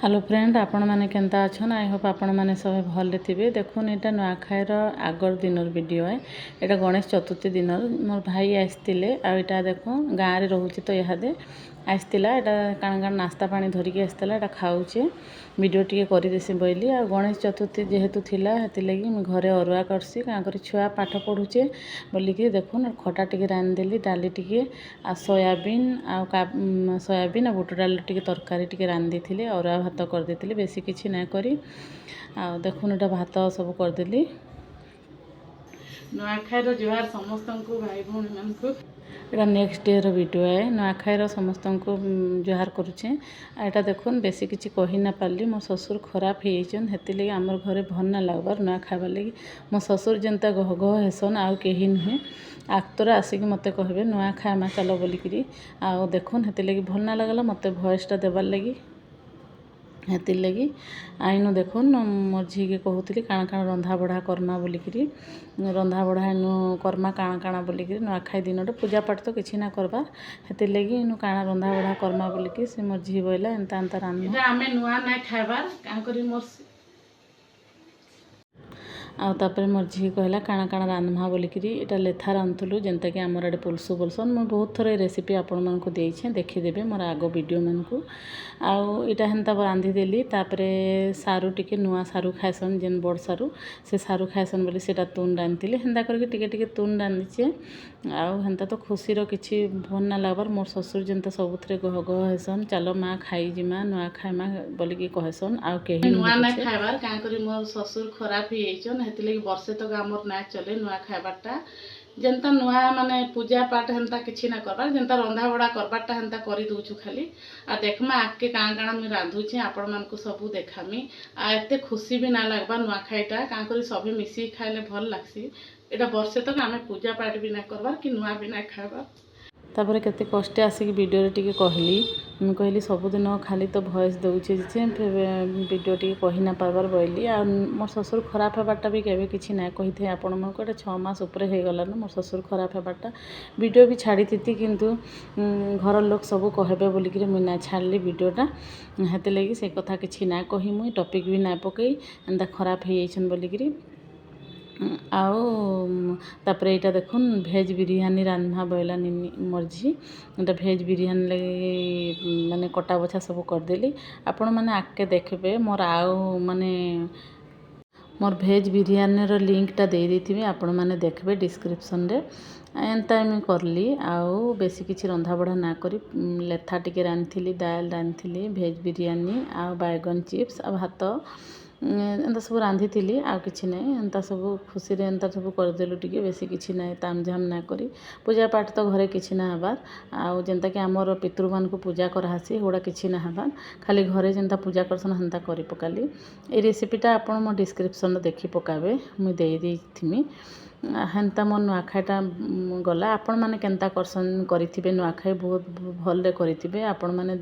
Hello friend, आपण मैंने Kenta Acchan. I hope आपण मैंने सब भले थे। देखुन यहाँ नुआखाईर आगर दिन वीडियो है। यहाँ गणेश चतुर्थी दिन मोर भाई आसते आटा देख गाँव में रोचे तो इहादे आसला। यहाँ काण काण नास्ता पानी धरिकी आसला। यहाँ खाऊे वीडियो टी करदेसी बोली। आ गणेश चतुर्थी जेहेतु थिला हेतिलगी घरे अरुआ करसी क्या कर छुआ पाठ पढ़ुचे बोलिकी देखुन खटा टी रांधिदेली डाली टी आ सोयाबीन आ बुट डाल टी तरकारी टी रांधि थी अरुआ भात करदे बेसी किसी ना करी आ देखुन एटा भात सब करदेली। नुआखाईर जुहार समस्त को भाई भौणी मानक। एटा नेक्स्ट डे रो वीडियो है। नुआखाईर समस्त को जुहार करुचे। एटा देखुन बेसी किसी कही ना पारली। मो ससुर खराब होइछन हेतिलगी आमर घरे भल ना लागबार नुआ खाइबार लगी। मो ससुर जेनता गह गह हेसन आउ केही नुहे आक्तरा आसिक मते कहबे नुआ खाइमा चलो बोलिकी आ देखुन हेतिलगी भल ना लागला मते भॉइसटा देबार लगी हेतिर लगी आइनु देखुन मोर झी के कहूली काण काण रंधा बढ़ा करमा बोलिकी रंधा बढ़ा इनु करमा काण काण बोलिकी नुआखाई दिन पूजा पाठ तो किसी ना करबार हेतिर लगी इनु काण रंधा बढ़ा करमा बोलिकी से मोर झी बोला एंता एंता रांध आमे नुआ ना खाइबार काण करी मोर आउे मोर झी कहला काण काण रांधमा बोलिकी इटा लेथा रांधुलु जेनता कि आमर आड़े पुलसु बोलसन। मुझे बहुत थर रेसिपी आपण मानक देछे देखीदेवे मोर आग वीडियो मानक आउ इटा हेन्ता रांधिदेली। तापरे सारू टिके नुआ सारू खाएसन जेन बड़ सारू से सारू खाएसन बोली सेटा तुन रांधिली हेन्ता करके टिके टिके तुन रांधिचे। आउ हेन्ता तो खुशीर किसी भल ना लागबार मोर ससुर जेनता सबुथरे गह गह हेसन चलो माँ खाई जिमा नुआ खाइमा बोलिकी कहसन आउ केही नुआ ना खाइबार काँ करी मोर ससुर खराब होइछन हेतिलगी वर्षे तक आमर ना चले नुआ खाइबारटा जेनता नुआ माने पूजा पाठ हेन्ता किसी ना करबार जेनता रंधा बड़ा करबारटा हेन्ता करी दउछु खाली आ देखमा आके काण काण मुई रांधुछे आपण मानकु सबु देखामी आ एते खुशी भी ना लागबा नुआ खाइटा काँ करी सभे मिसी खाइले भल लागसी। एटा वर्षे तक आमे पूजा पाठ भी ना करबार कि नुआ भी ना खाइबार। तापर केते कष्टे आसिक वीडियो टी कहली मुझे कहली सबुदिन खाली तो भॉइस दौचे जे वीडियो टी कही ना पारबार बोली आ मोर ससुर खराब होबारटा भी केबे किसी ना कही थे आपण मानक। एटा 6 मास ऊपर हो गला मोर ससुर खराब होबारटा वीडियो भी छाड़ी थी किंतु घर लोक सब कहबे बोलिकी मुझे ना छाड़ली वीडियोटा हेते लगी से कथा किसी ना कही मुई टॉपिक भी ना पकई एंता खराब हो जाइछन बोलिकी आउ तापरे इटा देखुन भेज बिरयानी रांधमा बोला मोर झी एटा भेज बिरयानी लगी माने कटा बछा सब करदेली। आपण माने आके देखबे मोर आउ माने मोर भेज बिरयानी रो लिंकटा दे देथिबे आपण माने देखबे डिस्क्रिप्शन रे एंता मी करली आउ बेसी किसी रंधा बढ़ा ना करी लेथा टिके रांधिली दाल रांधिली भेज बिरयानी आउ बैगन चिप्स आ भात एंता सब रांधि थी आ कि ना एंता सब खुशी रे एंता सब करदेलु टिके बेसी किसी ना ताम झाम ना करी पूजा पाठ तो घरे किसी ना हबार आउ जेनता कि आमर पितृ मान को पूजा करासी एगुड़ा किसी ना हबार खाली घरे जेनता पूजा करसन हेन्ता करी पकाली। ए रेसिपीटा आपण मो डिस्क्रिप्शन देखी पकाबे मुई दे देथिमी हेन्ता मोर नुआखाईटा गला। आपण माने केन्ता करसन करिथिबे नुआखाई बहुत भल रे करिथिबे आपण माने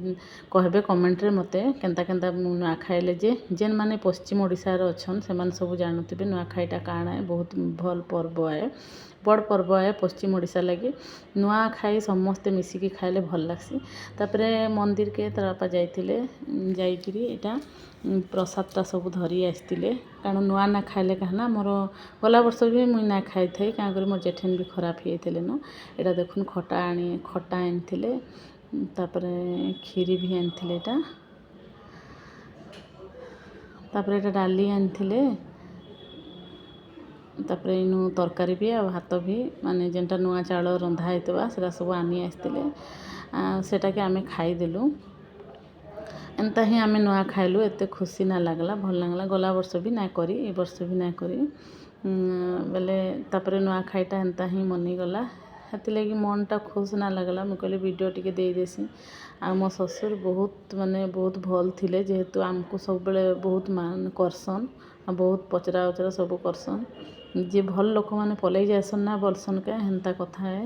कहबे कमेंट रे मते केन्ता केन्ता नुआखाईले जे जेन माने पश्चिम ओडिसा रे अछन से मान सब जानुथिबे नुआखाईटा काଣା है बहुत भल पर्व है बड़ पर्व है पश्चिम ओडिसा लगी नुआखाई समस्ते मिसिकी खाइले भल लागसी। तापरे मंदिर के तरपा जाइथिले जाइकिरी एटा प्रसादटा सब धरी आसतिले कारण नुआ ना खाइले कहना मोर गला वर्ष भी मुई ना खाई थे क्या करी मोर जेठेन भी खराब हो जाते न। एटा देखुन खटा आनिथिले तापरे खीरी भी आनिथिले एटा तापरे एटा डाली आनिथिले तापरे इनु तरकारी भी आ भात भी माने जेनटा नुआ चाउल रंधा हेतबा सेटा सब आनी आसतिले सेटा के आमे खाईदेलु एंता ही आमे नुआ खाइलु एते खुशी ना लागला भल लागला। गला वर्ष भी ना करी ए वर्ष भी ना करी बेले तापरे नुआ खाईटा एंता ही मनी गला हेति लगी मनटा खुश ना लागला मुझे कहली वीडियो टिके दे देसी आ मो ससुर बहुत माने बहुत भल थिले जेहेतु आमको सब बेले बहुत मान करसन आ बहुत पचरा उचरा सब करसन जे भल लोक माने पलई जासन ना बोलसन के हेन्ता कथा है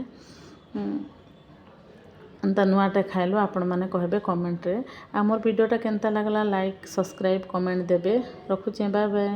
एंता नुआटे खाइलु आपण माने कहबे कमेंट रे आ मोर वीडियोटा केन्ता लागला लाइक सब्सक्राइब कमेंट देबे रखुचे बाय बाय।